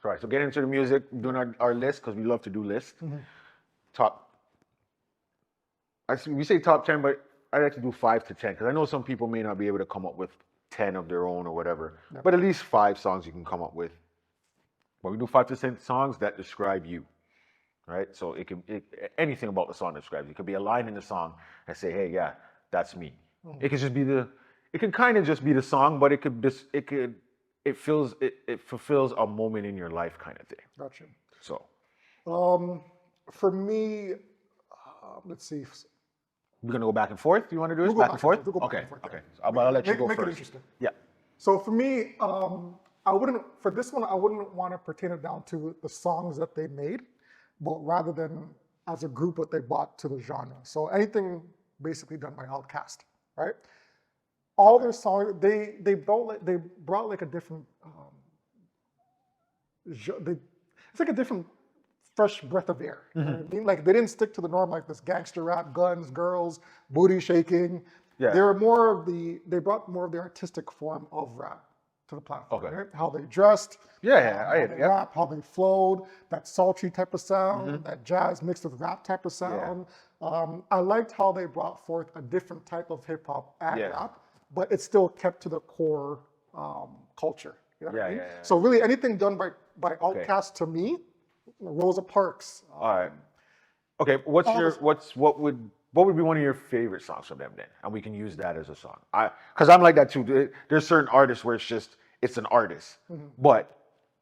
All right, so getting into the music, doing our list, because we love to do lists. Top, we say top 10, but I like to do 5 to 10, because I know some people may not be able to come up with 10 of their own or whatever, but at least 5 songs you can come up with. But we do 5 to 10 songs that describe you, right? So anything about the song describes you. It could be a line in the song and say, hey, yeah, that's me. It could just be it can kind of just be the song, but it fulfills a moment in your life kind of thing. Gotcha. So, for me, let's see. we're gonna go back and forth. Do you want to do this We'll go back and forth? We'll go back Okay. and forth, Okay. yeah. I'll let you go Make first. it interesting. Yeah. So for me, I wouldn't want to pertain it down to the songs that they made, but rather than as a group what they brought to the genre. So anything basically done by Outkast, right? All their songs, they brought like a different, it's like a different fresh breath of air. You know what I mean? Like they didn't stick to the norm like this gangster rap, guns, girls, booty shaking. Yeah. They brought more of the artistic form of rap to the platform. Okay. Right? How they dressed, Yeah. how they rap, how they flowed, that sultry type of sound, that jazz mixed with rap type of sound. I liked how they brought forth a different type of hip hop and rap, but it still kept to the core culture. You know what I mean? So really anything done by Outkast to me, Rosa Parks. All right. Okay. What would be one of your favorite songs from them then? And we can use that as a song. Because I'm like that too. There's certain artists where it's an artist. But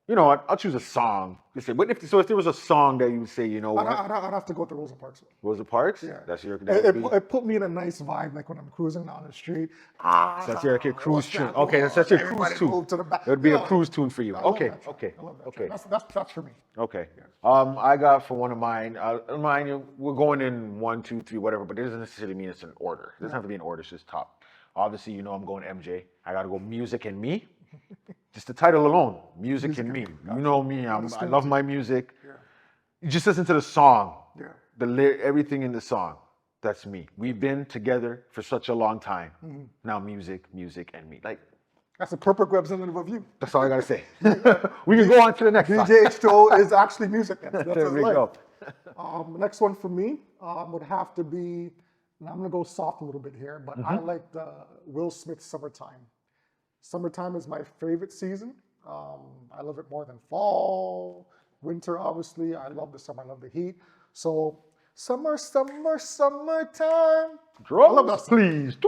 you know what? I'll choose a song. But if there was a song that you would say, you know what? I'd have to go with the Rosa Parks one. Rosa Parks? Yeah. That's your. It put me in a nice vibe, like when I'm cruising down the street. So that's your cruise tune. Okay, that's your cruise tune. It would be a cruise tune for you. Okay. That's for me. Okay. I got for one of mine. We're going in 1, 2, 3, whatever, but it doesn't necessarily mean it's in order. It doesn't have to be in order. It's just top. Obviously, you know I'm going MJ. I got to go Music and Me. Just the title alone, Music and Me. You know me. I love my music. Yeah. You just listen to the song. Yeah. Everything in the song. That's me. We've been together for such a long time. Now music, and me. Like that's a perfect representative of you. that's all I gotta say. We can go on to the next song. DJ H2O is actually music. That's There we go. Next one for me would have to be, and I'm gonna go soft a little bit here, but I like Will Smith's Summertime. Summertime is my favorite season. I love it more than fall, winter, obviously. I love the summer, I love the heat. So summertime. Drums, I love that song. please. I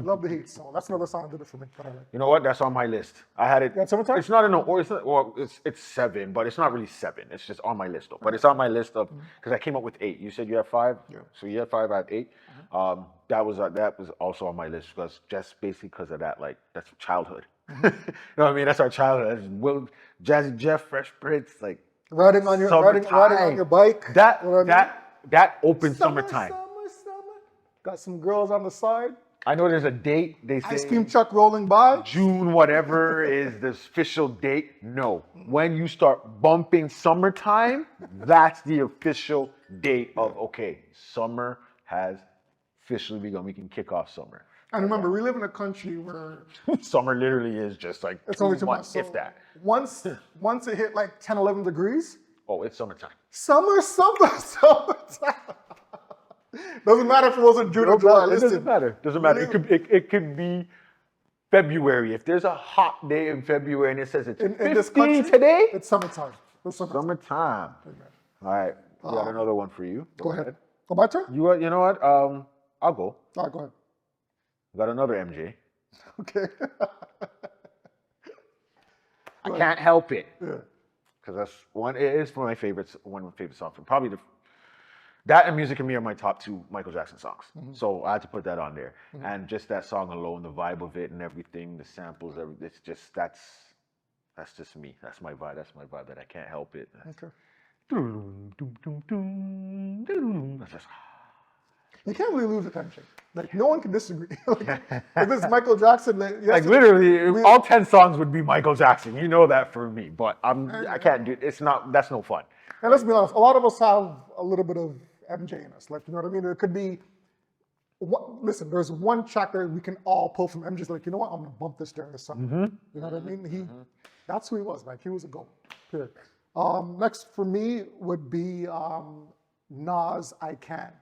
love the heat. So that's another song that did it for me. That I like. You know what? That's on my list. I had it. Yeah, Summertime? It's not in the order. Well, it's 7, but it's not really 7. It's just on my list though. But it's on my list of because I came up with 8. You said you have 5. Yeah. So you had 5. I have 8. That was also on my list because just basically because of that. Like that's childhood. You know what I mean? That's our childhood. That's Will, Jazzy Jeff, Fresh Prince, like riding on your bike. That opened summertime. Summer. Got some girls on the side. I know there's a date. They say Ice cream truck rolling by. June, whatever is the official date. No. When you start bumping summertime, that's the official date of, okay, summer has officially begun. We can kick off summer. And remember, we live in a country where summer literally is just like it's 2 only 2 months, months. if that. Once it hit like 10, 11 degrees. Oh, it's summertime. Summertime. Doesn't matter if it wasn't June or July. It doesn't matter. It could be February. If there's a hot day in February and it says it's 15 today, it's summertime. Summertime. All right. We got another one for you. Go ahead. Oh, my turn? You know what? I'll go. All right, go ahead. Got another MJ. Okay. I can't help it. Yeah. Because that's one. It is one of my favorites. One of my favorite songs. Probably that and Music and Me are my top 2 Michael Jackson songs. So I had to put that on there. And just that song alone, the vibe of it and everything, the samples, it's just that's just me. That's my vibe. That's my vibe that I can't help it. Okay. That's just. You can't really lose attention. Like no one can disagree. Like, if it's Michael Jackson, like literally, all 10 songs would be Michael Jackson. You know that for me. But I can't do it. It's not. That's no fun. And let's be honest. A lot of us have a little bit of MJ in us. Like you know what I mean. There could be. Listen, there's one track that we can all pull from MJ's. Like you know what? I'm gonna bump this during the summer. You know what I mean? That's who he was. Like he was a GOAT. Good. Next for me would be Nas I Can.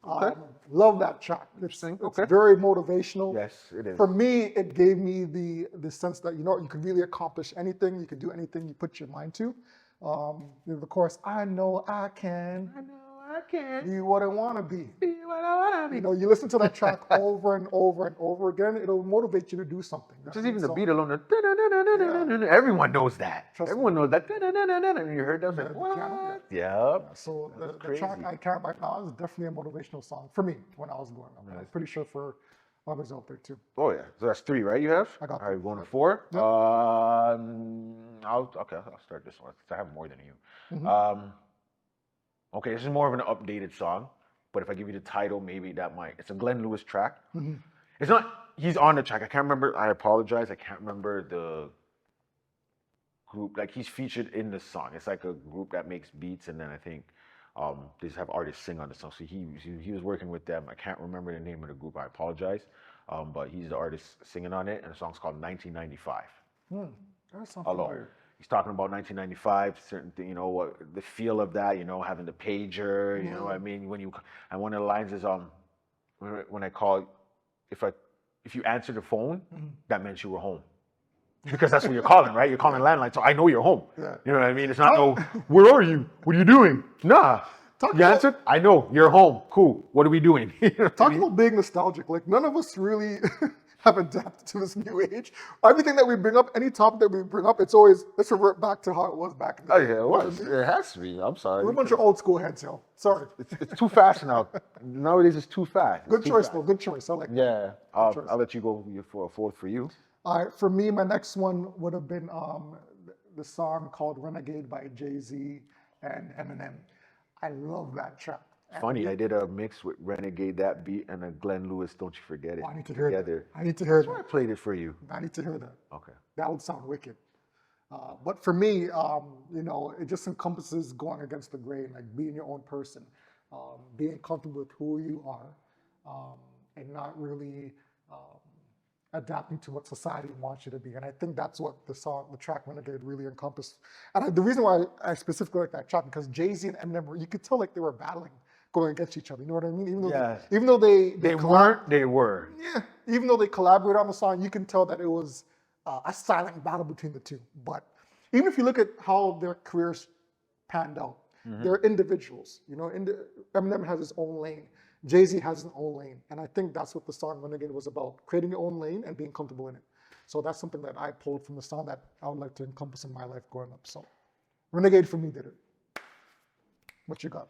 Okay. Love that track. Interesting. It's Okay. very motivational. Yes, it is. For me, it gave me the sense that you can really accomplish anything. You can do anything you put your mind to. The chorus, I know I can I know I can be what I want to be. be what I want to be. You listen to that track over and over and over again, it'll motivate you to do something. Just even the beat alone, everyone knows that. Trust Everyone knows that. And you heard that, The like, piano, what? Yep. So That's the track crazy. I Can by Nas is definitely a motivational song for me when I was growing up. I'm pretty sure for others out there too. Oh yeah. So that's 3, right? You have? I got All right, three. going to 4. Yep. I'll start this one because I have more than you. Mhm. Okay, this is more of an updated song, but if I give you the title, maybe that might. It's a Glenn Lewis track. Mhm. It's not. He's on the track. I can't remember. I apologize. I can't remember the group. Like he's featured in the song. It's like a group that makes beats, and then I think they just have artists sing on the song. So he was working with them. I can't remember the name of the group. I apologize. But he's the artist singing on it, and the song's called 1995. That sounds Alone. familiar. He's talking about 1995, certain thing, what the feel of that, having the pager, you know what I mean? And one of the lines is when I call, if you answer the phone, that meant you were home. Because that's what you're calling, right? You're calling landline, so I know you're home. Yeah. You know what I mean? It's not where are you? What are you doing? Nah. You answered? I know, you're home. Cool. What are we doing? You know what I Talk mean? about being nostalgic. Like none of us really have adapted to this new age. Everything that we bring up, any topic that we bring up, it's always let's revert back to how it was back in the day. Oh yeah, it was. It has to be. I'm sorry. We're a bunch of old school heads, yo. Sorry. It's too fast now. Nowadays it's too fast. It's Good too choice, fast. though. Good choice. I like that. Yeah, choice. I'll let you go for a 4th for you. All right, for me, my next one would have been the song called Renegade by Jay-Z and Eminem. I love that track. Funny, I did a mix with Renegade, that beat, and a Glenn Lewis, Don't You Forget It. Oh, I need to hear together. that. I need to hear That's why I that. played it for you. I need to hear that. Okay. That would sound wicked. But for me, it just encompasses going against the grain, like being your own person, being comfortable with who you are, and not really adapting to what society wants you to be. And I think that's what the track Renegade really encompassed. And the reason why I specifically like that track, because Jay-Z and Eminem, you could tell like they were battling, going against each other. You know what I mean? Even though they weren't, they were. Yeah, even though they collaborated on the song, you can tell that it was a silent battle between the two. But even if you look at how their careers panned out, they're individuals. Eminem has his own lane. Jay-Z has his own lane. And I think that's what the song Renegade was about, creating your own lane and being comfortable in it. So that's something that I pulled from the song that I would like to encompass in my life growing up. So Renegade for me did it. What you got?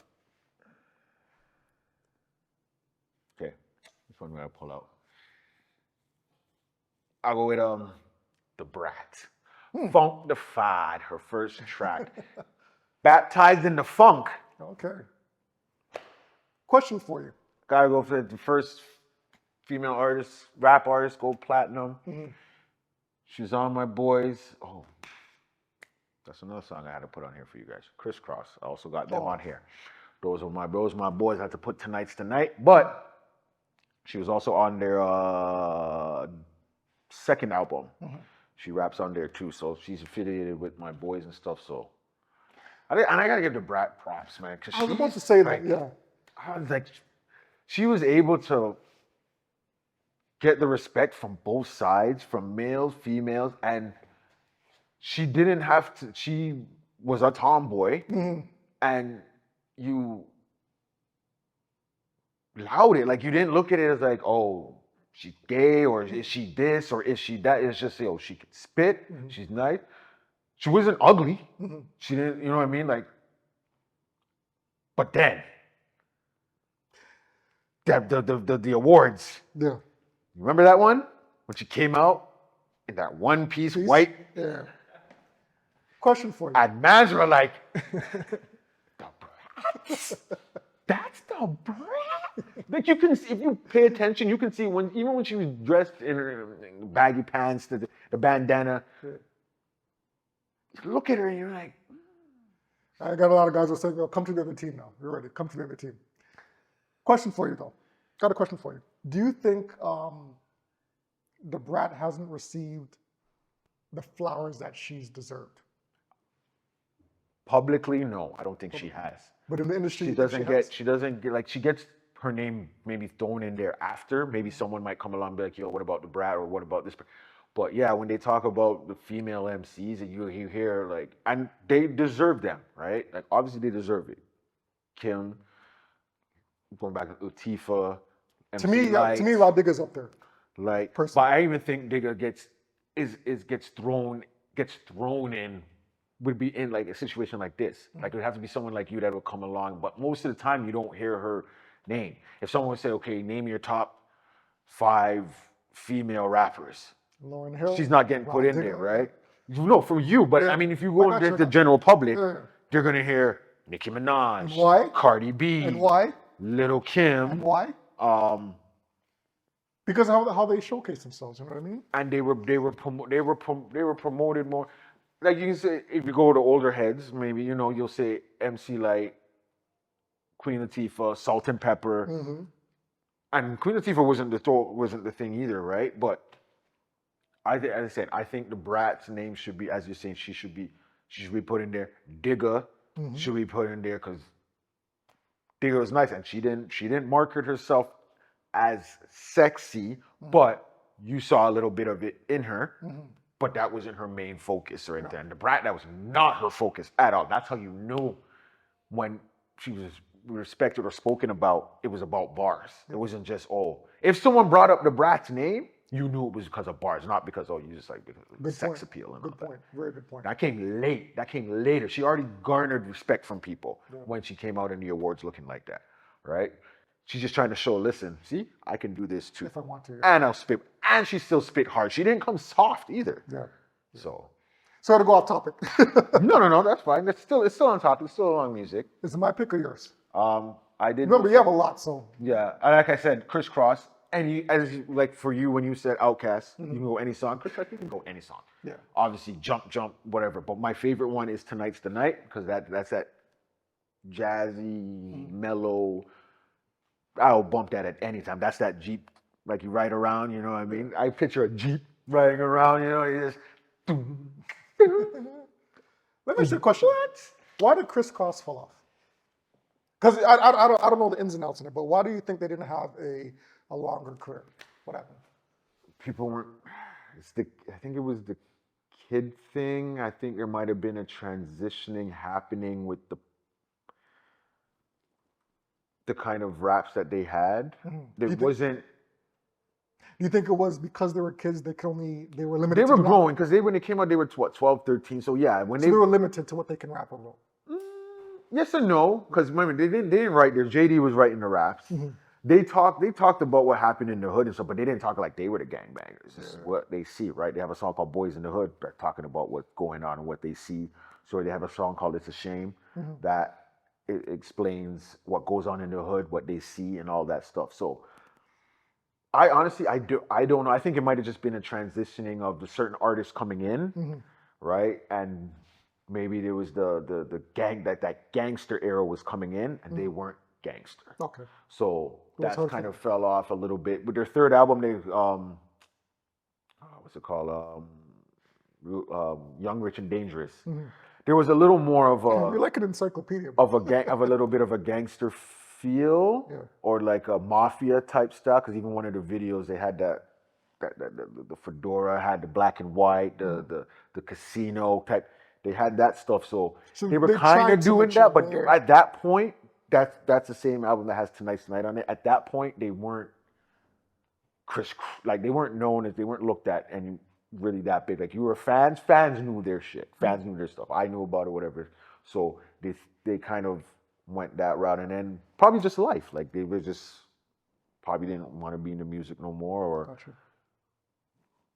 Okay, this one I'm gonna pull out. I'll go with The Brat. Funkdafied, her first track. Baptized in the Funk. Okay. Question for you. Gotta go for the first female artist, rap artist, go platinum. She was on My Boys. Oh, that's another song I had to put on here for you guys. Crisscross. I also got them on here. Those are my boys. I had to put Tonight's Tonight. But she was also on their second album. She raps on there too. So she's affiliated with My Boys and stuff. So I gotta give the Brat props, man. Cause I was about to say that, yeah. I was like, she was able to get the respect from both sides, from males, females, and she didn't have to. She was a tomboy, and you allowed it. Like you didn't look at it as like, oh, she's gay, or is she this, or is she that? It's just, she can spit. She's nice. She wasn't ugly. She didn't, you know what I mean? Like, but then the awards. Yeah. You remember that one when she came out in that one piece white? Yeah. Question for you. And mans were like, the Brat? That's the Brat? Like you can see, if you pay attention, you can see even when she was dressed in her baggy pants, the bandana. Look at her and you're like, I got a lot of guys who are saying, come to the other team now. You're ready. Come to the other team. Question for you, though. Got a question for you. Do you think the Brat hasn't received the flowers that she's deserved? Publicly, no, I don't think she has. But in the industry, She you think doesn't has? get, she doesn't get, like, she gets her name maybe thrown in there after. Maybe someone might come along and be like, yo, what about the brat or what about this? But yeah, when they talk about the female MCs and you hear like, and they deserve them, right? Like, obviously they deserve it. Kim, going back to Latifah, To MC me, Light, Rod Digger's up there. like, but Personally. I even think Digga gets thrown in, would be in like a situation like this. Like, it would have to be someone like you that would come along. But most of the time, you don't hear her name. If someone would say, okay, name your top 5 female rappers, Lauryn Hill. she's not getting Rod put in Digger, there, right? No, from you. But Yeah. I mean, if you I go got into you, I the got general public, Yeah. they're gonna hear Nicki Minaj, And why? Cardi B, And why? Little And Kim, why? um, Because how they showcase themselves. You know what I mean? and they were promoted more. Like, you can say, if you go to older heads, maybe you'll say MC Light, Queen Latifah, Salt and Pepper, Mm-hmm. and Queen Latifah wasn't the thing either, right? But as I said, I think the brat's name should be, as you're saying, she should be put in there. Digga Mm-hmm. should be put in there because Digga was nice, and she didn't market herself as sexy, but you saw a little bit of it in her. Mm-hmm. But that wasn't her main focus or anything. And the brat, that was not her focus at all. That's how you knew when she was respected or spoken about, it was about bars. It wasn't just, if someone brought up the brat's name, you knew it was because of bars, not because, you just like, because of sex appeal and Good all that. point. Very good point. That came late. That came later. She already garnered respect from people when she came out in the awards looking like that, right? She's just trying to show, listen, see, I can do this too. If I want to. Yeah. And I'll spit. And she still spit hard. She didn't come soft either. Yeah. So. Sorry to go off topic. No, that's fine. It's still on topic. It's still on music. Is it my pick or yours? I did. Remember, you have a lot, so. Yeah, like I said, Crisscross. And like for you, when you said Outkast, you can go any song. Crisscross, you can go any song. Yeah. Obviously, jump, whatever. But my favorite one is Tonight's the Night, because that's that jazzy, mellow. I'll bump that at any time. That's that Jeep, like you ride around. You know what I mean? I picture a Jeep riding around. You just. Let me ask you a question. Why did Crisscross fall off? Because I don't know the ins and outs in it, but why do you think they didn't have a longer career? What happened? People weren't. I think it was the kid thing. I think there might have been a transitioning happening with the kind of raps that they had. There wasn't. Do you think it was because they were kids? They were limited. They were growing because when they came out, they were what, 12, 13. So yeah, they were limited to what they can rap or roll. Yes and no, because remember they didn't write there. JD was writing the raps. They talked about what happened in the hood and stuff, but they didn't talk like they were the gangbangers. This is what they see, right? They have a song called Boys in the Hood. They're talking about what's going on and what they see. So they have a song called It's a Shame that it explains what goes on in the hood, what they see, and all that stuff. So I honestly, I don't know. I think it might have just been a transitioning of the certain artists coming in, right? And maybe there was the gang that gangster era was coming in, and they weren't gangster. Okay. So that kind of fell off a little bit. With their third album, they what's it called? Young, Rich, and Dangerous. There was a little more of You're like an encyclopedia. of a little bit of a gangster feel, or like a mafia type style. Because even one of the videos, they had the fedora, had the black and white, the casino type. They had that stuff, so they were kind of doing that. But at that point, that's the same album that has Tonight's the Night on it. At that point, they weren't they weren't known as, they weren't looked at and really that big. Like, you were fans knew their shit. Fans knew their stuff. I knew about it, whatever. So they kind of went that route, and then probably just life. Like, they were just probably didn't want to be in the music no more, or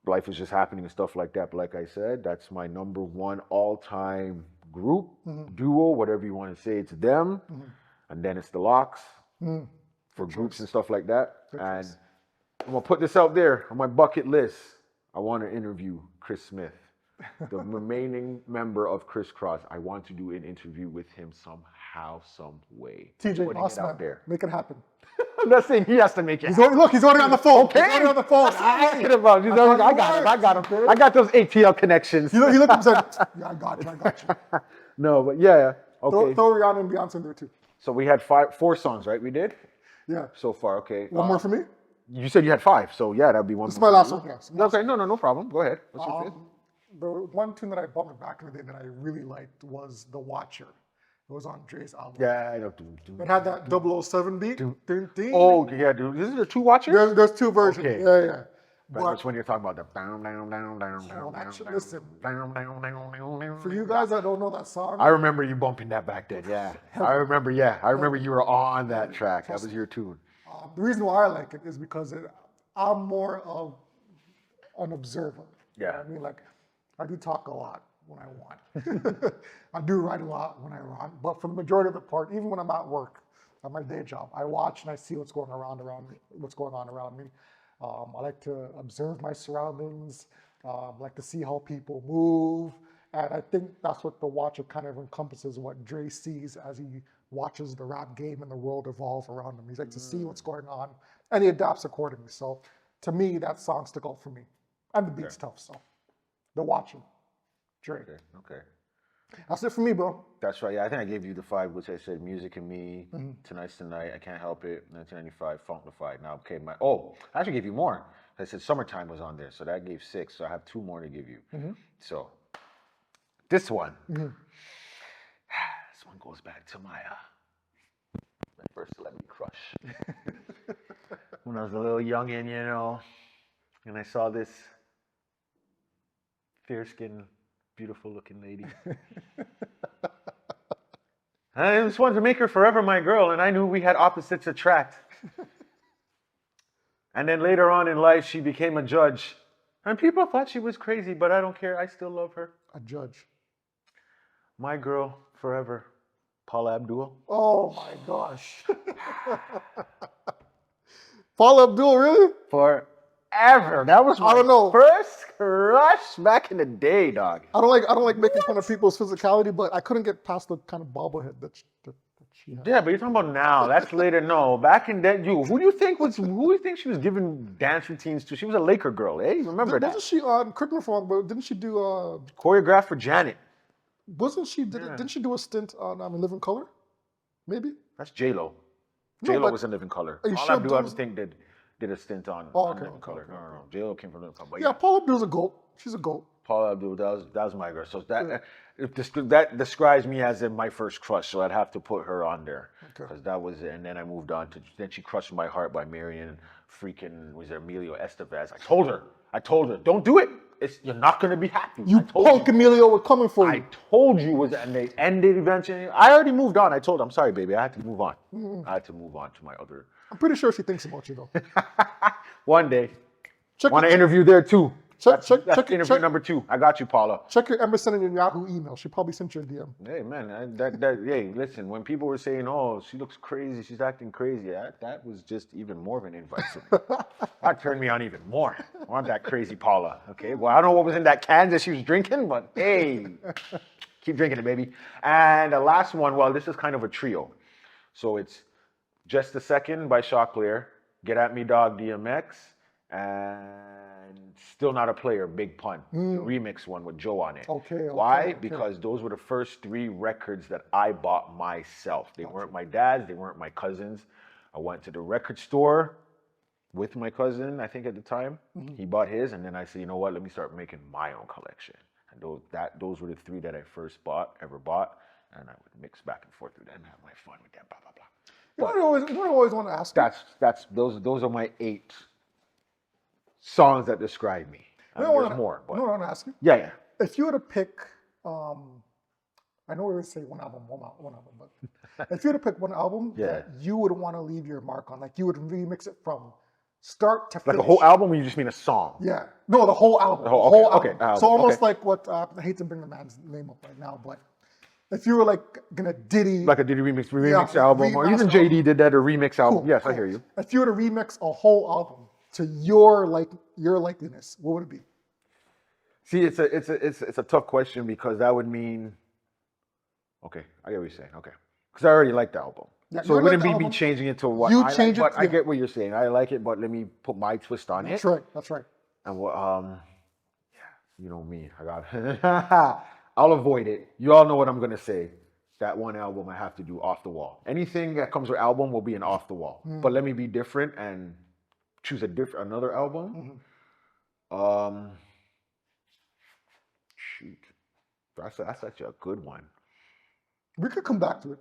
life was just happening and stuff like that. But like I said, that's my number one all-time group, duo, whatever you want to say. It's them, and then it's the Locks for groups and stuff like that. And I'm gonna put this out there on my bucket list. I want to interview Chris Smith, the remaining member of Crisscross. I want to do an interview with him somehow, some way. TJ Boss Man, make it happen. I'm not saying he has to make it. He's already on the phone. Okay. He's already on the phone. I got him. I got those ATL connections. He looked at him and said, yeah, I got you. No, but yeah. Okay. Throw Rihanna and Beyonce in there too. So we had 4 songs, right? We did Yeah. so far. Okay. One more for me? You said you had 5, so yeah, that'd be one. This is more my for last you. one. Yes. Okay. No problem. Go ahead. What's your fifth? The one tune that I bumped back in the day that I really liked was The Watcher. It was on Dre's album. Yeah, I know. It had that 007 beat. Dun, dun. Oh yeah, dude. This is a 2 watchers. There's 2 versions. Okay. Yeah. That's when you're talking about the. Listen, for you guys that don't know that song, I remember you bumping that back then. Yeah, I remember. Yeah, I remember you were on that track. That was your tune. the reason why I like it is because I'm more of an observer. You know Yeah. what I mean, like, I do talk a lot when I want. I do write a lot when I want. But for the majority of the part, even when I'm at work, at my day job, I watch and I see what's going on around me. I like to observe my surroundings. I like to see how people move. And I think that's what The Watcher kind of encompasses, what Dre sees as he watches the rap game and the world evolve around him. He's like to see what's going on, and he adapts accordingly. So to me, that song stuck out for me. And the beat's tough, so The Watcher, Dre. Okay. That's it for me, bro. That's right. Yeah, I think I gave you the 5, which I said Music and Me, Tonight's Tonight, I Can't Help It, 1995, Funklified. Now, okay, I actually gave you more. I said Summertime was on there, so that gave 6. So I have 2 more to give you. So this one, this one goes back to my first celebrity crush. When I was a little youngin', you know, and I saw this fair-skinned, beautiful-looking lady. I just wanted to make her forever my girl, and I knew we had opposites attract. And then later on in life, she became a judge. And people thought she was crazy, but I don't care. I still love her. A judge. My girl forever, Paula Abdul. Oh my gosh. Paula Abdul, really? Forever. That was I don't know. first crush back in the day, dog. I don't like making fun of people's physicality, but I couldn't get past the kind of bobblehead that she had. Yeah, but you're talking about now. That's later. No, back in that, who do you think she was giving dance routines to? She was a Laker girl, eh? You remember that? Wasn't she correct me if I'm wrong, but didn't she do Choreographed for Janet. didn't she do a stint on In Living Color? Maybe? That's J-Lo. No, J-Lo but was in Living Color. are you Paula sure Abdul, I those- think, did a stint on okay, Living okay, Color. okay, No. J-Lo came from Living Color. But Yeah, Paula Abdul's a goat. She's a goat. Paula Abdul, that was my girl. So that describes me as in my first crush. So I'd have to put her on there because that was it. And then I moved on to then she crushed my heart by marrying was it Emilio Estevez. I told her, don't do it. You're not gonna be happy. You punk Emilio, we're coming for you. I told you and they ended eventually. I already moved on. I told her, I'm sorry, baby. I had to move on. I had to move on to my other. I'm pretty sure she thinks about you though. One day. Check Want to your- interview there too. That's interview check- number 2. I got you, Paula. Check your Emerson and your Yahoo email. She probably sent you a DM. Hey man, hey, listen. When people were saying, "Oh, she looks crazy, she's acting crazy," that was just even more of an invite for me. That turned me on even more. I want that crazy Paula. Okay, well, I don't know what was in that can that she was drinking, but hey, keep drinking it, baby. And the last one, well, this is kind of a trio. So it's Just a Second by Choclair, Get At Me Dog DMX, and Still Not a Player, Big Pun, the remix one with Joe on it. Okay. Why? Because those were the first 3 records that I bought myself. They weren't my dad's, they weren't my cousin's. I went to the record store with my cousin, I think at the time. He bought his, and then I said, you know what, let me start making my own collection. And those were the 3 that I first ever bought, and I would mix back and forth with them and have my fun with them, blah, blah, blah. You know what I always want to ask you? Those are my 8 songs that describe me. There's more, but You know what I want to ask you? yeah. If you were to pick, I know we would say one album, but if you were to pick one album that you would want to leave your mark on, like you would remix it from start to Like finish. a whole album, or you just mean a song? Yeah. No, the whole album. The whole- The whole okay, album. album, So almost okay. like what, I hate to bring the man's name up right now, but if you were like gonna Diddy. Like a Diddy remix Yeah, album, or even remaster JD did that, a remix album. Cool, Yes, I cool. hear you. If you were to remix a whole album to your likeness, what would it be? See, it's a tough question because that would mean, okay, I get what you're saying. Okay, because I already like the album, Yeah, so you it wouldn't like be the me album. changing it to what You I change like. it, But I yeah. get what you're saying. I like it, but let me put my twist on That's it. right. That's right. And what, yeah, you know me. I got. I'll avoid it. You all know what I'm gonna say. That one album I have to do Off the Wall. Anything that comes with album will be an Off the Wall. But let me be different and choose another album. Shoot, that's actually a good one. We could come back to it.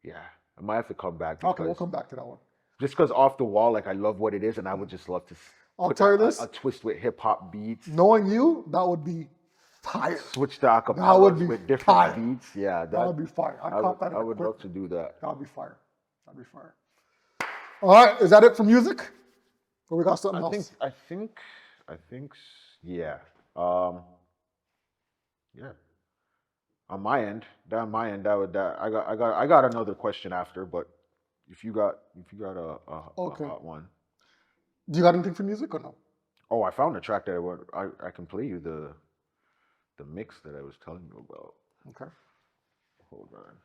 Yeah, I might have to come back. Okay, we'll come back to that one. Just because Off the Wall, like I love what it is, and I would just love to. I'll tell you this. A twist with hip hop beats. Knowing you, that would be fire. Switch to acapellas with different beats. Yeah, that would be fire. I would love to do that. That would be fire. That'd be fire. All right, is that it for music? Or we got something else? I think, yeah. Yeah. On my end, I got another question after, but if you got a hot one. Do you got anything for music or no? Oh, I found a track that I can play you the mix that I was telling you about. Okay. Hold on.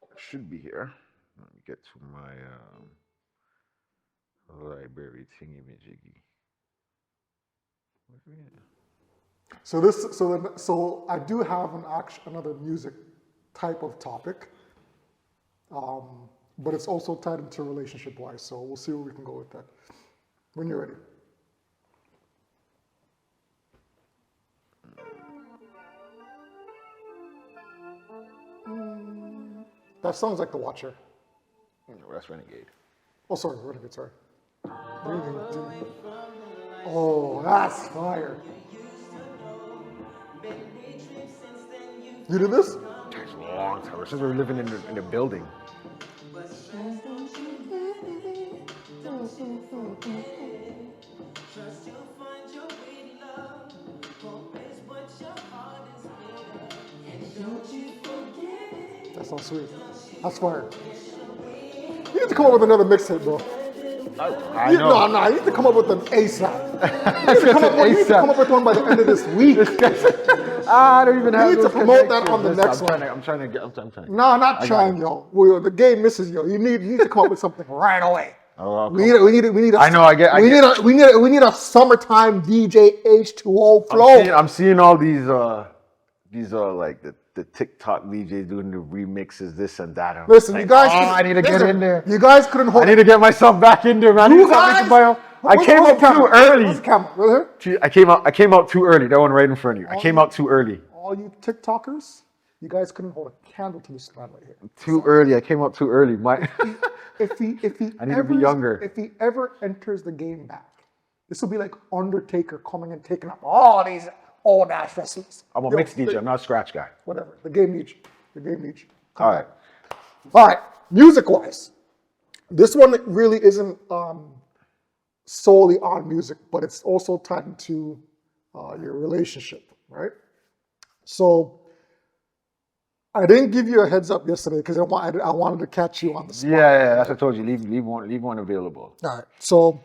It should be here. Let me get to my library thingy-majiggy. So I do have another music type of topic, but it's also tied into relationship-wise. So we'll see where we can go with that when you're ready. That sounds like The Watcher. No, that's Renegade. Oh, sorry, Renegade. Sorry. Oh, that's fire. You did this? It's a long time. Since we were living in a building. That sounds sweet. That's fire. You need to come up with another mixtape, bro. I know. No, you need to come up with an ASAP. You need to come up with one by the end of this week. I don't even have. You need to promote that on the next one. I'm trying. No, not trying, yo. The game misses, yo. You need to come up with something right away. Oh, we need. I know. I get. We need a summertime DJ H2O flow. I'm seeing all these like the TikTok DJs doing the remixes, this and that. And listen, like, you guys. I need to get in there. You guys couldn't hold. I need to get myself back in there, man. I came up too early. I came out too early. That one right in front of you. I came out too early. All you TikTokers, you guys couldn't hold a candle to this man right here. Too early. I came out too early. If he I need to be younger. If he ever enters the game back, this will be like Undertaker coming and taking up all these old ass wrestlers. I'm a mixed DJ. I'm not a scratch guy. Whatever. The game needs you. All right. All right. Music wise, this one really isn't solely on music, but it's also tied into your relationship, right? So I didn't give you a heads up yesterday because I wanted to catch you on the spot. Yeah, that's what I told you. Leave one available. All right. So,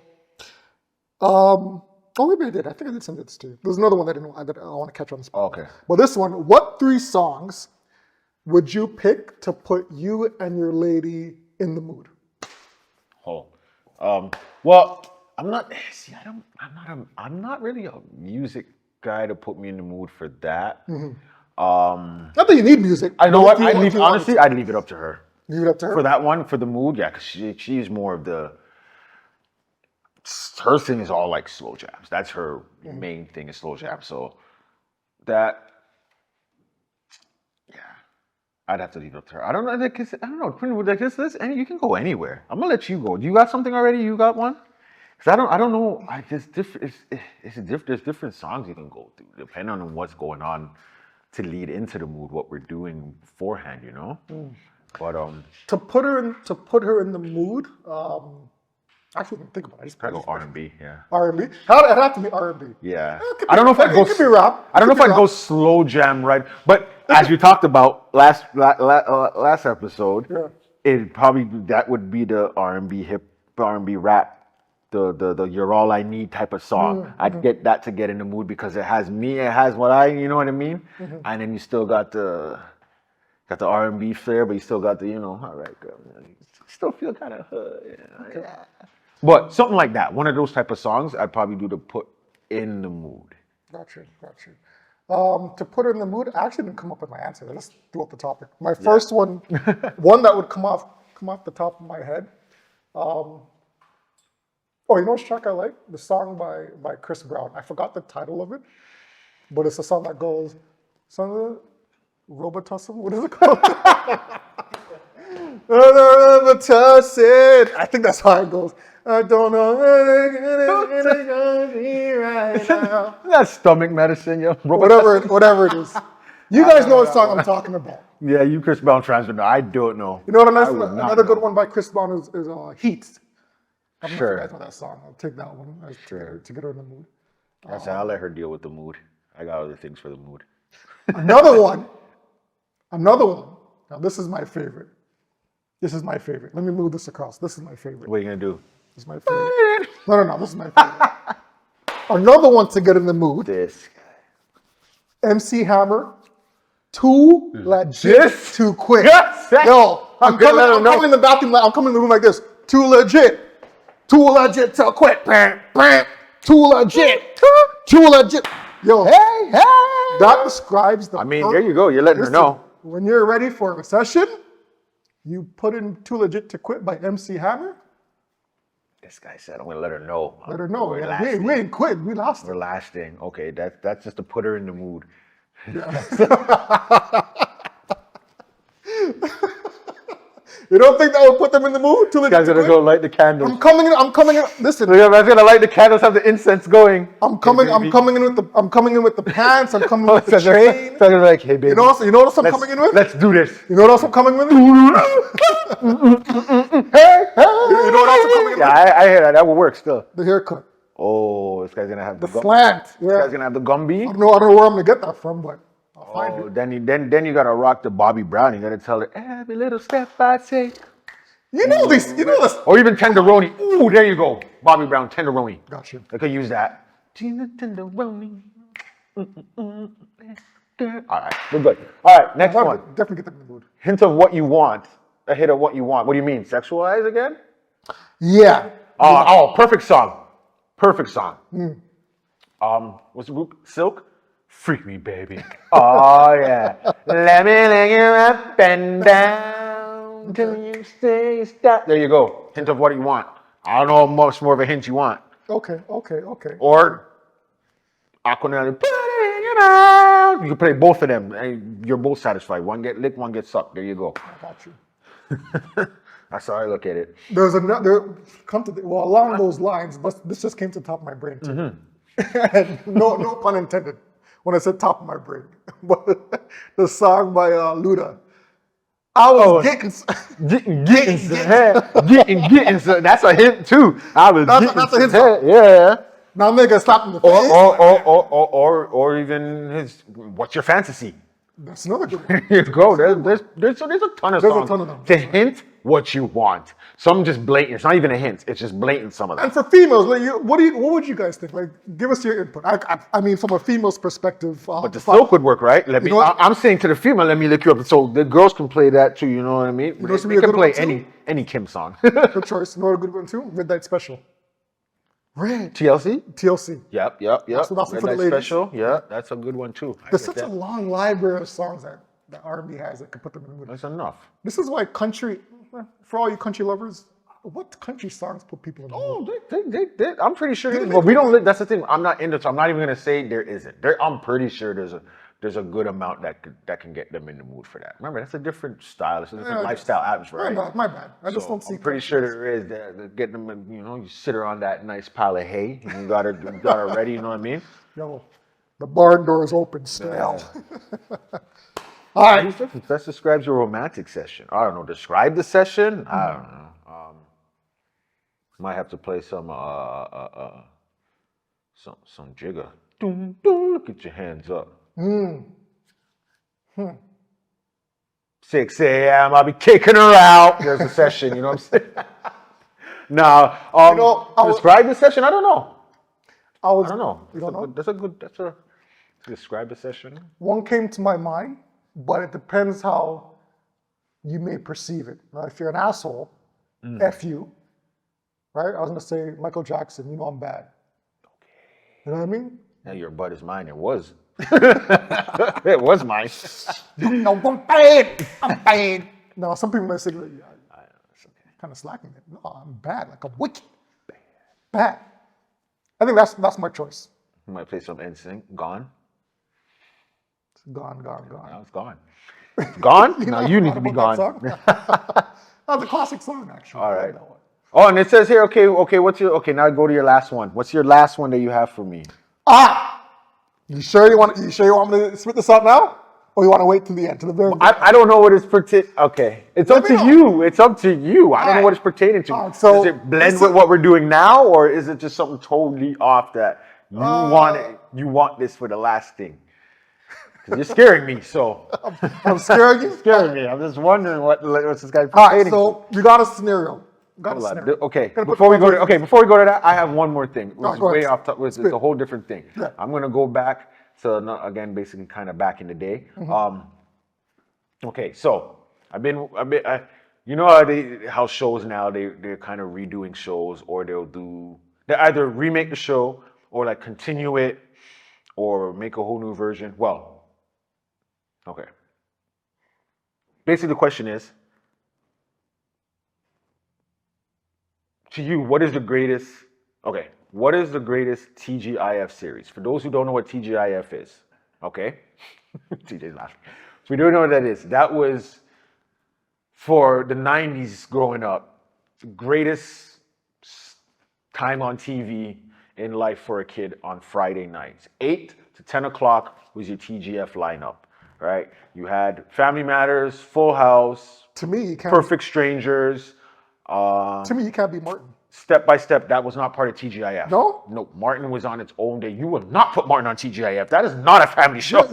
maybe I did. I think I did send this to you. There's another one that I want to catch on the spot. Okay. But this one, what 3 songs would you pick to put you and your lady in the mood? Oh, well, I'm not really a music guy to put me in the mood for that. Mm-hmm. Not that you need music. I know what. I'd leave it up to her. Leave it up to her? For that one, for the mood, yeah, because she's more of her thing is all like slow jams. That's her main thing is slow jams. So that, yeah, I'd have to leave it up to her. I don't know, because I don't know. Like this, and you can go anywhere. I'm gonna let you go. Do you got something already? You got one? Because I don't know. There's different songs you can go through depending on what's going on to lead into the mood, what we're doing beforehand, you know. But to put her in the mood. Actually, think about it. Just go R&B, yeah. R&B? It'd have to be R&B. Yeah. I don't know if it could be rap. I don't know if I'd go slow jam, right? But as you talked about last episode, yeah. That would be the R&B rap, the You're All I Need type of song. Mm-hmm. I'd get that to get in the mood because it has me, it has what you know what I mean? Mm-hmm. And then you still got the R&B flair, but you still got the, all right, girl, you still feel kind of hood. Okay. But something like that, one of those type of songs, I'd probably do to put in the mood. Gotcha. To put her in the mood, I actually didn't come up with my answer. Let's do up the topic. My first one, one that would come off the top of my head. Oh, you know which track I like? The song by Chris Brown. I forgot the title of it, but it's a song that goes, Robotussin? What is it called? Robotussin. I think that's how it goes. I don't know what it's gonna be right now. That's stomach medicine, yo. Whatever it is. You guys know what song I'm talking about. Yeah, you Chris Brown fans, but no, I don't know. You know what? Another good one by Chris Brown is Heat. I don't know if you guys know that song. I'll take that one to get her in the mood. I'll let her deal with the mood. I got other things for the mood. Another one. Now this is my favorite. Let me move this across. This is my favorite. What are you gonna do? This is my favorite. No. This is my favorite. Another one to get in the mood. This guy. MC Hammer. Too legit to quit. Yes. Yo, I'm coming in the bathroom. I'm coming in the room like this. Too legit to quit. Too legit. Yo, Hey. that describes the. I mean, there you go. You're letting her know. When you're ready for a recession, you put in Too Legit to Quit by MC Hammer. This guy said, I'm gonna let her know. Let her know. We're Yeah, we ain't quit. We lost We're it. lasting. Okay, that's just to put her in the mood. You don't think that would put them in the mood? Too Legit Guy's to gonna Quit? go light the candles. I'm coming in. Listen. The guy's gonna light the candles, have the incense going. I'm coming in with the pants. I'm coming with the chain. So they're like, hey baby. You know what else I'm coming in with? Let's do this. You know what else I'm coming with? You know what else I'm coming in with? Yeah, I hear that. That will work still. The haircut. Oh, this guy's gonna have The slant. This Yeah. guy's gonna have the Gumby. I don't know where I'm gonna get that from, but I'll find it. Then you gotta rock the Bobby Brown. You gotta tell her every little step I take. You know this. Or even tenderoni. Ooh, there you go. Bobby Brown, tenderoni. Gotcha. I could use that. Tenderoni. All right, we're good. All right, next one. Definitely get them in the mood. Hint of what you want. A hit of what you want. What do you mean? Sexualize again? Yeah. Perfect song. Perfect song. What's the group? Silk? Freak me, baby. Oh, yeah. Let me lay you up and down till you say stop. There you go. Hint of what you want. I don't know how much more of a hint you want. Okay. Or Aquanelli, put it in your mouth. You can play both of them. And you're both satisfied. One get licked, one gets sucked. There you go. I got you. That's how I look at it. There's another along those lines, but this just came to the top of my brain too. And no pun intended when I said top of my brain. But the song by Luda. I was getting some. That's a hint too. That's a hint. Yeah. Now I'm gonna slap in the face. Or even his. What's your fantasy? That's another good one. Here you go. There's a ton of songs a ton of them. to hint what you want. Some just blatant. It's not even a hint. It's just blatant. Some of them. And for females, like, what would you guys think? Like, give us your input. I mean, from a female's perspective. But the silk would work, right? I'm saying to the female, let me lick you up. So the girls can play that too. You know what I mean? You know, they can play any Kim song. Good choice. You know what a good one too? Midnight Special. Red. TLC. Yep. That's for the Midnight ladies. Special. Yeah, that's a good one too. There's such a long library of songs that R&B has that could put them in the mood. That's enough. This is why for all you country lovers, what country songs put people in the mood? Oh, I'm pretty sure. But we don't. That's the thing. I'm not into. So I'm not even gonna say there isn't. I'm pretty sure there's a good amount that can get them in the mood for that. Remember, that's a different style. It's a different lifestyle atmosphere, right? My bad. I just don't see. I'm pretty sure there is. That getting them, in, you sit her on that nice pile of hay, and you got her ready. You know what I mean? Yo, the barn door is open still. All right. That describes your romantic session. I don't know. Describe the session. I don't know. Might have to play some jigger. Doom, doom, look at your hands up. 6 a.m. I'll be kicking her out. There's a session. You know what I'm saying? Now, describe the session. I don't know. I don't know. You don't know? That's a describe the session. One came to my mind, but it depends how you may perceive it. Now, if you're an asshole, F you, right? I was gonna say Michael Jackson, you know I'm bad. You know what I mean? Now your butt is mine. It was. It was mine. No, I'm paid. I'm paid. No, some people might say, yeah, kind of slacking it. No, I'm bad, like I'm wicked. Bad. I think that's my choice. You might play some NSYNC. Gone. It's gone. Now it's gone. It's gone? Now you need Forgot to be about gone. that song. That's a classic song, actually. All I right. like that one. Oh, and it says here, okay, now go to your last one. What's your last one that you have for me? You sure you want me to spit this out now? Or you want to wait till the end, to the very end? I don't know what it's pertaining. Okay, it's up to you. It's up to you. I don't know what it's pertaining to. So does it blend with what we're doing now, or is it just something totally off that you want it? You want this for the last thing? 'Cause you're scaring me. So I'm scaring you? scaring me. I'm just wondering what's this guy All right, pertaining to. so you got a scenario. Okay, Gotta put before we the go to that, I have one more thing. Which is go way ahead. off top. It's a whole different thing. Yeah. I'm gonna go back to again, basically, kind of back in the day. Okay, so you know how shows now they're kind of redoing shows, or they either remake the show or like continue it or make a whole new version. Well, okay. Basically, the question is, to you, what is the greatest TGIF series? For those who don't know what TGIF is, okay? TJ's laughing. So we don't know what that is. That was, for the 90s growing up, the greatest time on TV in life for a kid on Friday nights. 8 to 10 o'clock was your TGF lineup, right? You had Family Matters, Full House, To me, you can't. Perfect Strangers, To me, you can't be Martin. Step by Step. That was not part of TGIF. No? No, Martin was on its own day. You will not put Martin on TGIF. That is not a family show.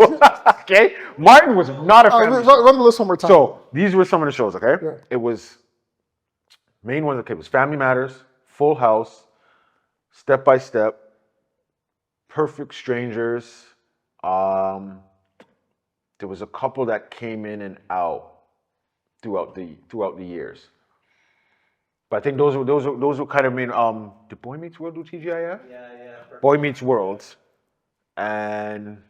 Okay? Martin was not a family show. Run the list one more time. So these were some of the shows, okay? Yeah. It was, main ones, okay, it was Family Matters, Full House, Step by Step, Perfect Strangers. There was a couple that came in and out throughout the years. But I think those were kind of mean. Did Boy Meets World do TGIF? Yeah. Boy Meets World, and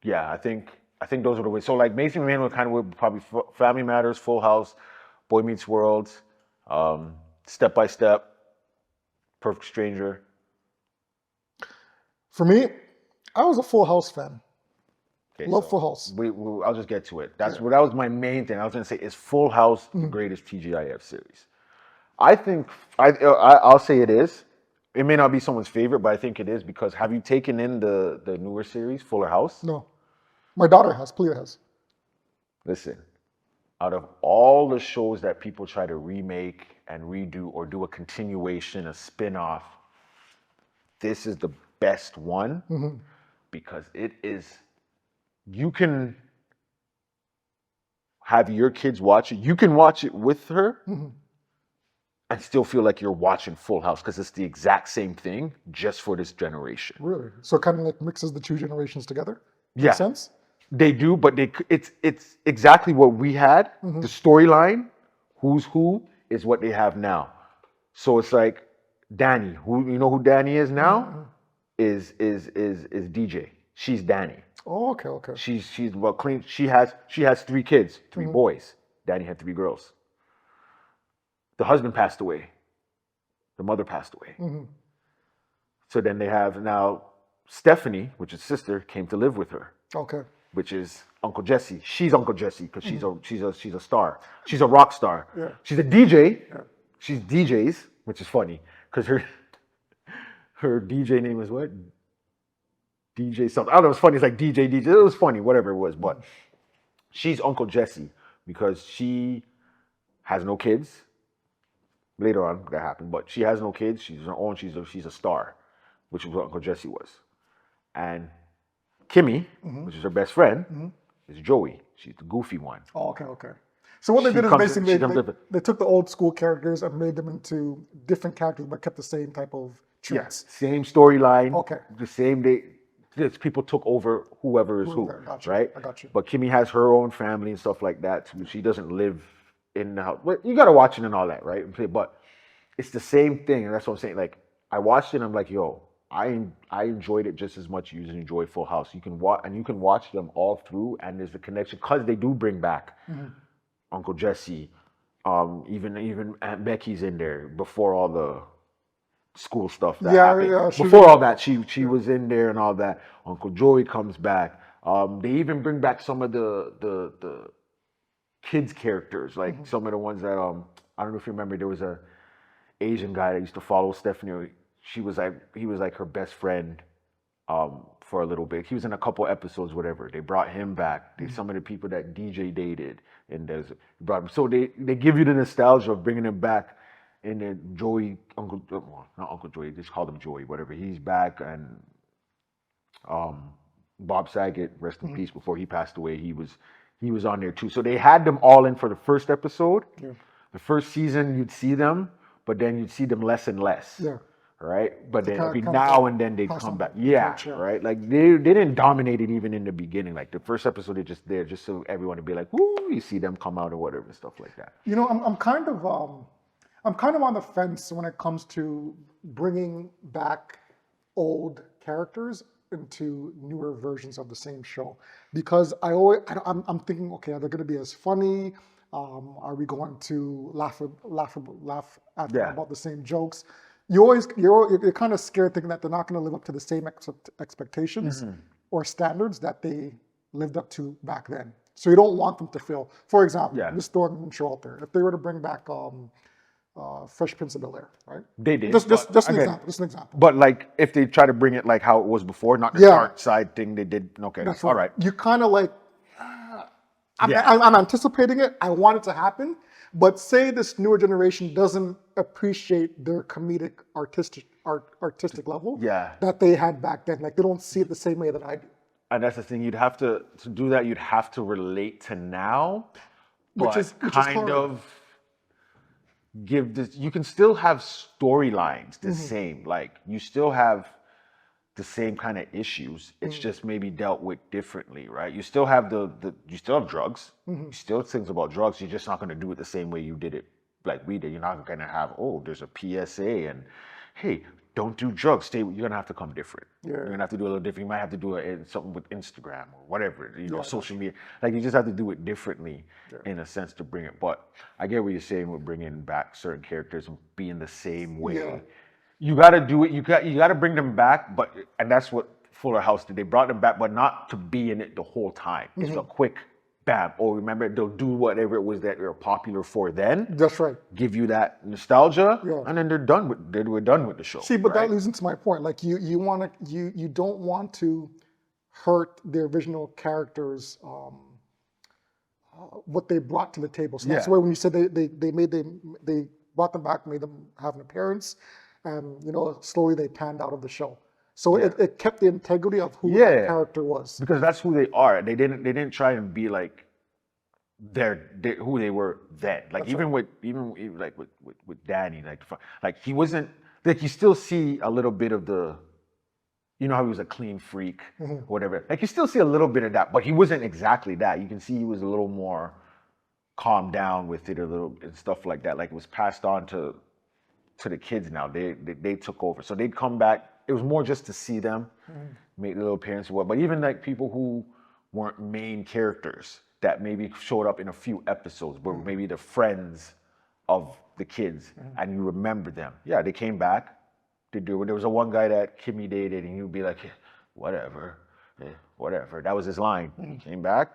yeah, I think those were the ways. So like Mason Man was kind of probably Family Matters, Full House, Boy Meets World, Step by Step, Perfect Stranger. For me, I was a Full House fan. Okay, Love so Full House. I'll just get to it. That was my main thing. I was going to say, is Full House the greatest TGIF series? I think I'll say it is. It may not be someone's favorite, but I think it is, because have you taken in the newer series, Fuller House? No. My daughter has. Pelia has. Listen, out of all the shows that people try to remake and redo or do a continuation, a spin-off, this is the best one, because it is. You can have your kids watch it. You can watch it with her and still feel like you're watching Full House, because it's the exact same thing, just for this generation. Really? So it kind of like mixes the two generations together? Yeah. Makes sense? They do, but it's exactly what we had. The storyline, who's who, is what they have now. So it's like Danny, who you know who Danny is now, is DJ. She's Danny. Oh, okay. She's well clean. She has 3 kids, 3 boys. Danny had 3 girls. The husband passed away. The mother passed away. So then they have now Stephanie, which is sister, came to live with her. Okay. Which is Uncle Jesse. She's Uncle Jesse because she's a star. She's a rock star. Yeah. She's a DJ. Yeah. She's DJs, which is funny because her DJ name is what? DJ something. I don't know. It's funny. It's like DJ. It was funny, whatever it was. But she's Uncle Jesse because she has no kids. Later on, that happened. But she has no kids. She's her own. She's a star, which is what Uncle Jesse was. And Kimmy, which is her best friend, is Joey. She's the goofy one. Oh, okay. So what they did is basically they took the old school characters and made them into different characters, but kept the same type of traits. Yes, same storyline. Okay. The same people took over whoever is who, Gotcha. right? I got you. But Kimmy has her own family and stuff like that. So she doesn't live in the house. Well, you got to watch it and all that, right? But it's the same thing, and that's what I'm saying. Like, I watched it and I'm like, yo, I enjoyed it just as much as you enjoy Full House. You can watch them all through, and there's a connection because they do bring back Uncle Jesse. Even Aunt Becky's in there before all the school stuff that Yeah, happened. yeah. Before all that, she was in there and all that. Uncle Joey comes back. They even bring back some of the kids characters, like some of the ones that I don't know if you remember. There was a Asian guy that used to follow Stephanie. He was like her best friend for a little bit. He was in a couple episodes, whatever. They brought him back. Some of the people that DJ dated, and there's brought him. So they give you the nostalgia of bringing him back. And then Joey, well, not Uncle Joey, just called him Joey, whatever. He's back, and Bob Saget, rest in peace. Before he passed away, he was on there too. So they had them all in for the first episode. Yeah. The first season, you'd see them, but then you'd see them less and less. Yeah. Right, but then every now and then they come back. Yeah, right. Like they didn't dominate it even in the beginning. Like the first episode, they're just there just so everyone would be like, "Woo!" You see them come out or whatever and stuff like that. You know, I'm kind of on the fence when it comes to bringing back old characters into newer versions of the same show, because I'm thinking, okay, are they going to be as funny? Are we going to laugh about the same jokes? You're kind of scared thinking that they're not going to live up to the same expectations or standards that they lived up to back then. So you don't want them to feel, for example, Miss Thornton and Charlton, if they were to bring back Fresh Prince of Bel-Air, right? They did. Just an example. Just an example. But like, if they try to bring it like how it was before, not the dark side thing they did. Okay, that's right. All right. You kind of like, I'm anticipating it. I want it to happen. But say this newer generation doesn't appreciate their comedic artistic level that they had back then. Like they don't see it the same way that I do. And that's the thing. You'd have to do that. You'd have to relate to now, but which is kind of give this. You can still have storylines the same. Like you still have the same kind of issues. It's just maybe dealt with differently, right? You still have you still have drugs. You still things about drugs. You're just not going to do it the same way you did it, like we did. You're not going to have there's a PSA and hey, don't do drugs. You're going to have to come different. Yeah. You're going to have to do a little different. You might have to do something with Instagram or whatever, social media. Like you just have to do it differently in a sense to bring it. But I get what you're saying with bringing back certain characters and being the same way. Yeah. You got to do it. You got to bring them back, and that's what Fuller House did. They brought them back, but not to be in it the whole time. It's a quick bam. Oh, remember, they'll do whatever it was that they were popular for then. That's right. Give you that nostalgia, and then we're done with the show. See, but that leads into my point. Like you don't want to hurt the original characters, what they brought to the table. So that's why when you said they brought them back, made them have an appearance. And slowly they panned out of the show, so it kept the integrity of who that character was. Because that's who they are. They didn't try and be like who they were then. Like even with Danny, like he wasn't like you still see a little bit of the, how he was a clean freak, whatever. Like you still see a little bit of that, but he wasn't exactly that. You can see he was a little more calmed down with it a little and stuff like that. Like it was passed on to the kids now. They took over. So they'd come back. It was more just to see them make the little appearance. But even like people who weren't main characters that maybe showed up in a few episodes, but maybe the friends of the kids and you remember them. Yeah, they came back. There was a one guy that Kimmy dated and he would be like, whatever. That was his line. He came back,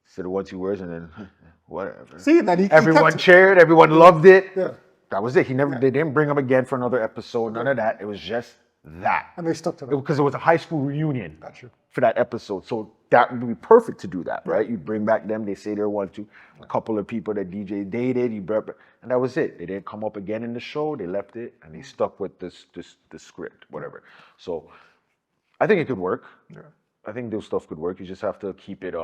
said the 1, 2 words and then whatever. See, that everyone cheered, everyone loved it. Yeah. That was it. They didn't bring him again for another episode. None of that. It was just that. And they stuck to it. Because it was a high school reunion for that episode. So that would be perfect to do that, right? You bring back them. They say they want to. A couple of people that DJ dated. And that was it. They didn't come up again in the show. They left it. And they stuck with the script, whatever. So I think it could work. Yeah. I think those stuff could work. You just have to keep it,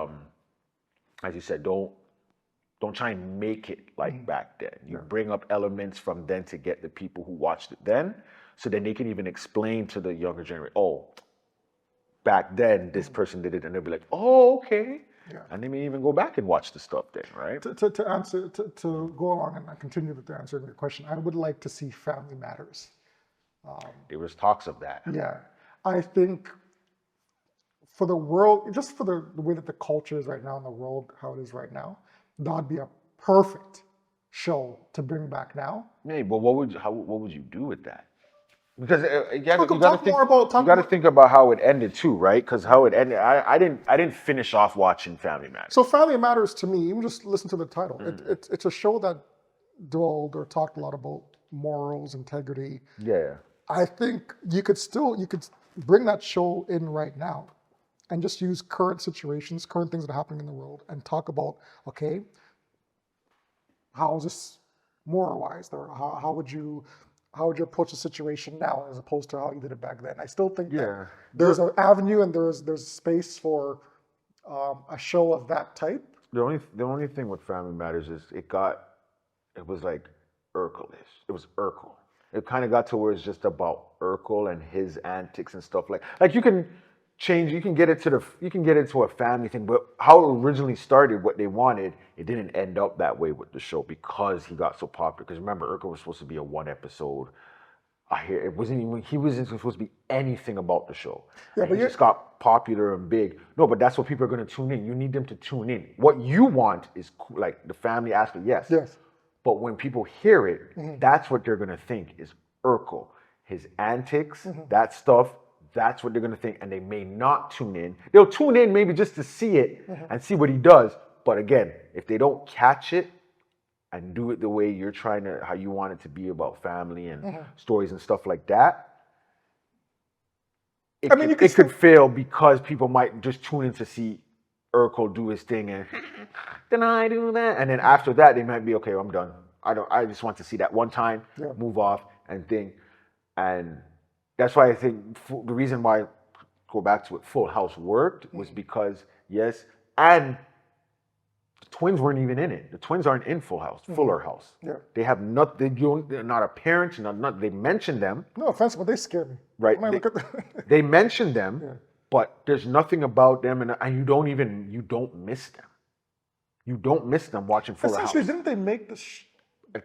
as you said, don't try and make it like back then. You bring up elements from then to get the people who watched it then, so then they can even explain to the younger generation, back then this person did it, and they'll be like, oh, okay. Yeah. And they may even go back and watch the stuff then, right? To go along and continue with the answer to your question, I would like to see Family Matters There was talks of that. Yeah, I think for the world, just for the way that the culture is right now in the world, how it is right now, that'd be a perfect show to bring back now. Yeah, but what would you do with that? Because you Talk got to more. think about how it ended too, right? Because how it ended, I didn't finish off watching Family Matters. So Family Matters to me, even just listen to the title. It's a show that dwelled or talked a lot about morals, integrity. Yeah, I think you could bring that show in right now and just use current situations, current things that are happening in the world and talk about, okay, how is this moral wise, or how would you approach the situation now as opposed to how you did it back then? I still think that there's an avenue and there's space for a show of that type. the only thing with Family Matters is it was like Urkel-ish. It was Urkel. It kind of got to where it's just about Urkel and his antics and stuff like you can change, you can get into a family thing, but how it originally started, what they wanted, it didn't end up that way with the show because he got so popular. Because remember, Urkel was supposed to be a one episode. It wasn't even, he wasn't supposed to be anything about the show. Yeah, and but he just got popular and big. No, but that's what people are going to tune in. You need them to tune in. What you want is like the family aspect, yes. Yes. But when people hear it, that's what they're going to think is Urkel. His antics, that stuff, that's what they're going to think. And they may not tune in. They'll tune in maybe just to see it and see what he does. But again, if they don't catch it and do it the way you're trying to, how you want it to be about family and stories and stuff like that, it could fail because people might just tune in to see Urkel do his thing and then I do that. And then after that, they might be, okay, I'm done. I just want to see that one time, move off and think. And that's why I think the reason why, go back to it, Full House worked was because, yes, and the twins weren't even in it. The twins aren't in Full House, Fuller House. Yeah. They have they're not apparent, they mention them. No offense, but they scare me. Right. They mention them, but there's nothing about them, and you don't miss them. You don't miss them watching Fuller House. Essentially, didn't they make this?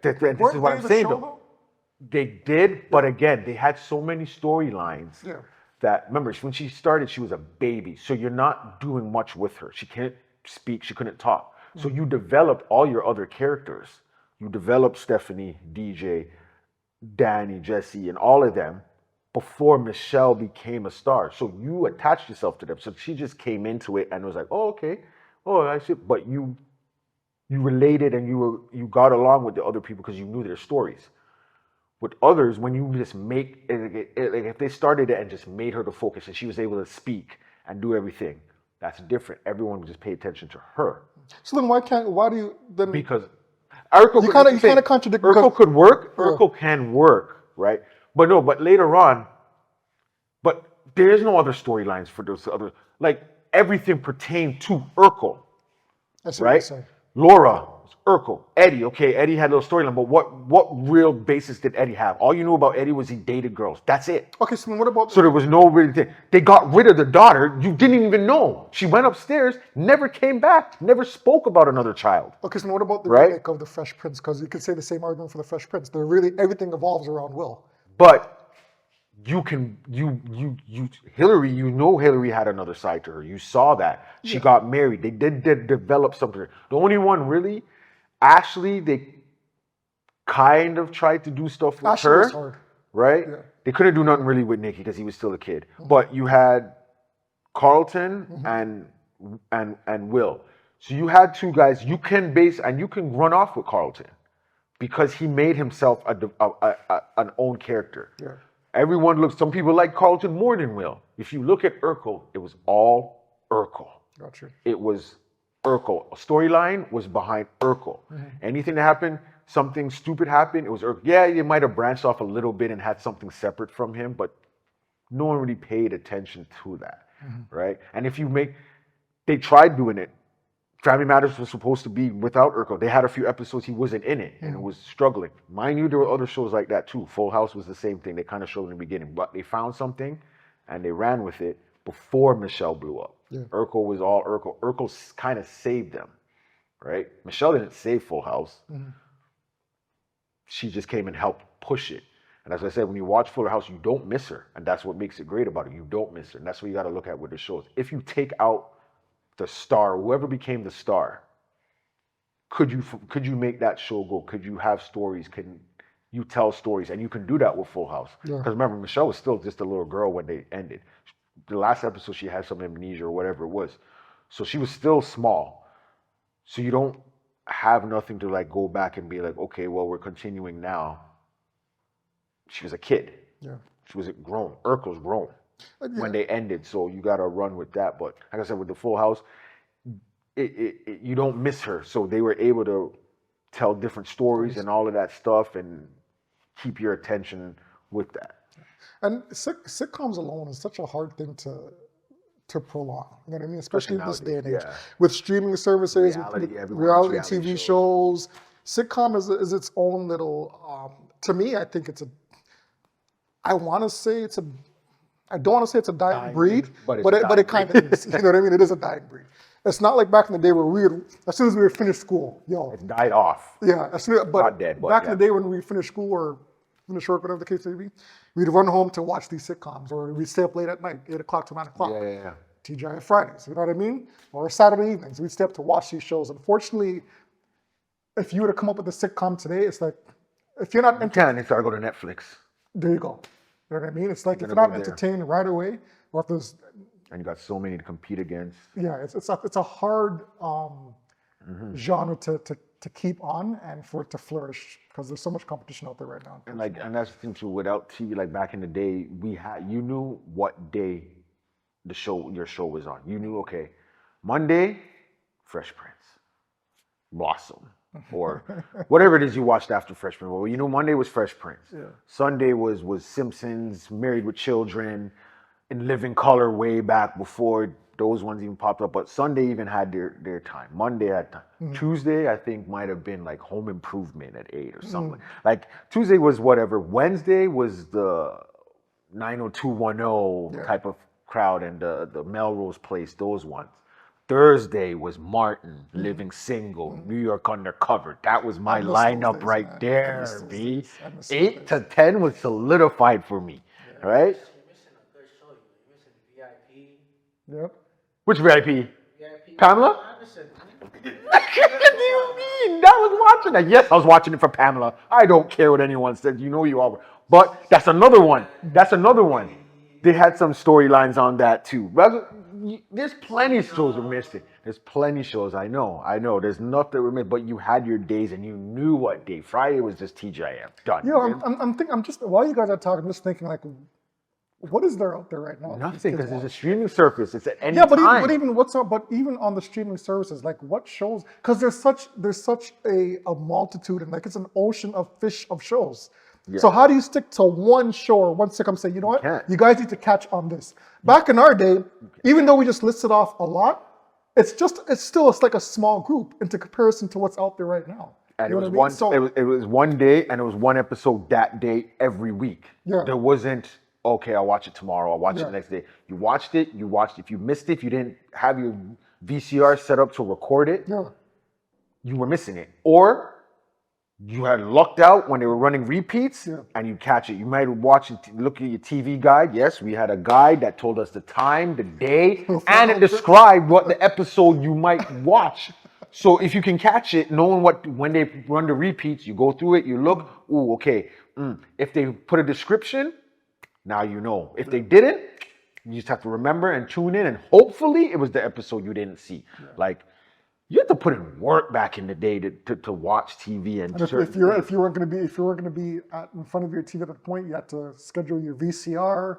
This is what I'm saying, though. They did, but again, they had so many storylines that, remember, when she started, she was a baby. So you're not doing much with her. She can't speak. She couldn't talk. So you developed all your other characters. You developed Stephanie, DJ, Danny, Jesse, and all of them before Michelle became a star. So you attached yourself to them. So she just came into it and was like, oh, okay. Oh, I see. But you related and you got along with the other people because you knew their stories. With others, when you just make it, like if they started it and just made her the focus and she was able to speak and do everything, that's different. Everyone would just pay attention to her. So then why do you then? Because Urkel, you kind of contradict. Urkel could work. Urkel can work, right? But later on, but there is no other storylines for those other, like everything pertained to Urkel, right? Laura, Urkel, Eddie. Okay, Eddie had a little storyline, but what real basis did Eddie have? All you knew about Eddie was he dated girls. That's it. Okay, so what about? So there was no real thing. They got rid of the daughter. You didn't even know. She went upstairs, never came back, never spoke about another child. Okay, so what about the remake of the Fresh Prince? Because you could say the same argument for the Fresh Prince. They're really everything evolves around Will. But Hillary, Hillary had another side to her. You saw that. She got married. They did develop something. The only one really, Ashley, they kind of tried to do stuff with Ashley her. was hard. Right? Yeah. They couldn't do nothing really with Nikki because he was still a kid. But you had Carlton and Will. So you had two guys you can run off with Carlton because he made himself an own character. Yeah. Some people like Carlton more than Will. If you look at Urkel, it was all Urkel. Gotcha. It was Urkel. A storyline was behind Urkel. Anything that happened, something stupid happened, it was Urkel. Yeah, you might have branched off a little bit and had something separate from him, but no one really paid attention to that, right? And they tried doing it. Family Matters was supposed to be without Urkel. They had a few episodes he wasn't in it and it was struggling. Mind you, there were other shows like that too. Full House was the same thing. They kind of showed in the beginning, but they found something and they ran with it before Michelle blew up. Yeah. Urkel was all Urkel. Urkel kind of saved them, right? Michelle didn't save Full House. She just came and helped push it. And as I said, when you watch Fuller House, you don't miss her. And that's what makes it great about it. You don't miss her. And that's what you got to look at with the shows. If you take out the star, whoever became the star, could you make that show go? Could you have stories? Can you tell stories? And you can do that with Full House. Yeah. Because remember, Michelle was still just a little girl when they ended. The last episode, she had some amnesia or whatever it was. So she was still small. So you don't have nothing to like go back and be like, okay, well, we're continuing now. She was a kid. Yeah. She was grown. Urkel's grown when they ended. So you got to run with that. But like I said, with the Full House, you don't miss her. So they were able to tell different stories and all of that stuff and keep your attention with that. And sitcoms alone is such a hard thing to prolong. You know what I mean? Especially in this day and age. Yeah. With streaming services, Reality, with everyone reality wants TV reality shows. Sitcom is its own little, to me, I think it's a, I want to say it's a, I don't want to say it's a dying breed, but it kind of is. You know what I mean? It is a dying breed. It's not like back in the day where as soon as we finished school, it died off. Yeah, Not dead, but back in the day when we finished school or finished work, whatever the case may be, we'd run home to watch these sitcoms, or we'd stay up late at night, 8 o'clock to 9 o'clock. Yeah. TGI Fridays, you know what I mean? Or Saturday evenings, we'd stay up to watch these shows. Unfortunately, if you were to come up with a sitcom today, it's like, if you're not entertained, it's got to go to Netflix. There you go. You know what I mean? It's like if you're not entertained right away, or if there's, and you got so many to compete against. Yeah, it's a hard genre to keep on and for it to flourish because there's so much competition out there right now. And that's the thing too. Without TV, like back in the day, you knew what day your show was on. You knew, okay, Monday, Fresh Prince, Blossom, or whatever it is you watched after Fresh Prince. Well, you know, Monday was Fresh Prince. Yeah. Sunday was Simpsons, Married with Children, In Living Color way back before those ones even popped up. But Sunday even had their time. Monday had time. Mm-hmm. Tuesday, I think, might have been like Home Improvement at 8 or something. Like Tuesday was whatever. Wednesday was the 90210 type of crowd and the Melrose Place, those ones. Thursday was Martin, Living Single, New York Undercover. That was my lineup right there, B. 8 to 10 was solidified for me, right? Yep. Which VIP? Pamela? What do you mean? I was watching that. Yes, I was watching it for Pamela. I don't care what anyone says. You know you are. But that's another one. They had some storylines on that too. There's plenty of shows we're missing. There's plenty of shows. I know. There's nothing we're missing. But you had your days and you knew what day. Friday was just TGIF. Done. Yeah, I'm just, while you guys are talking, I'm just thinking like, what is there out there right now? Nothing, because there's a streaming service. It's at any time. But even what's up? But even on the streaming services, like what shows? Because there's such a multitude, and like it's an ocean of fish of shows. Yeah. So how do you stick to one show or one sitcom? Say, you know what? You guys need to catch on this. Back in our day, even though we just listed off a lot, it's still like a small group into comparison to what's out there right now. And it was one day, and it was one episode that day every week. Yeah. There wasn't, okay, I'll watch it tomorrow. I'll watch it the next day. You watched it. If you missed it, if you didn't have your VCR set up to record it, you were missing it. Or you had lucked out when they were running repeats and you catch it. You might watch it, look at your TV guide. Yes, we had a guide that told us the time, the day, and it described what the episode you might watch. So if you can catch it, knowing when they run the repeats, you go through it, you look, ooh, okay. If they put a description, now you know. If they didn't, you just have to remember and tune in, and hopefully it was the episode you didn't see. Like, you have to put in work back in the day to watch TV. And if you weren't going to be in front of your TV at that point, you had to schedule your VCR.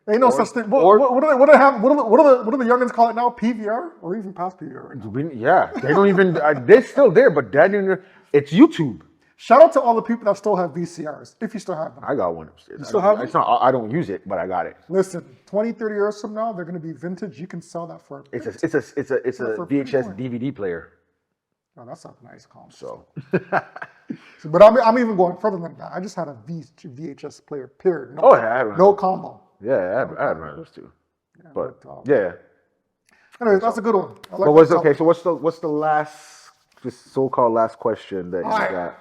Ain't no such thing. What do the youngins call it now? PVR or even past PVR right now? Yeah, they don't even. They're still there, but it's YouTube. Shout out to all the people that still have VCRs, if you still have them. I got one upstairs. You still have it? I don't use it, but I got it. Listen, 20, 30 years from now, they're going to be vintage. You can sell that for It's a VHS DVD player. Oh, that's a nice combo. So, but I'm even going further than that. I just had a VHS player, period. No combo. Yeah, I had one of those too. Yeah, but yeah. Anyways, that's a good one. So what's the last, this so-called last question that you got? All right.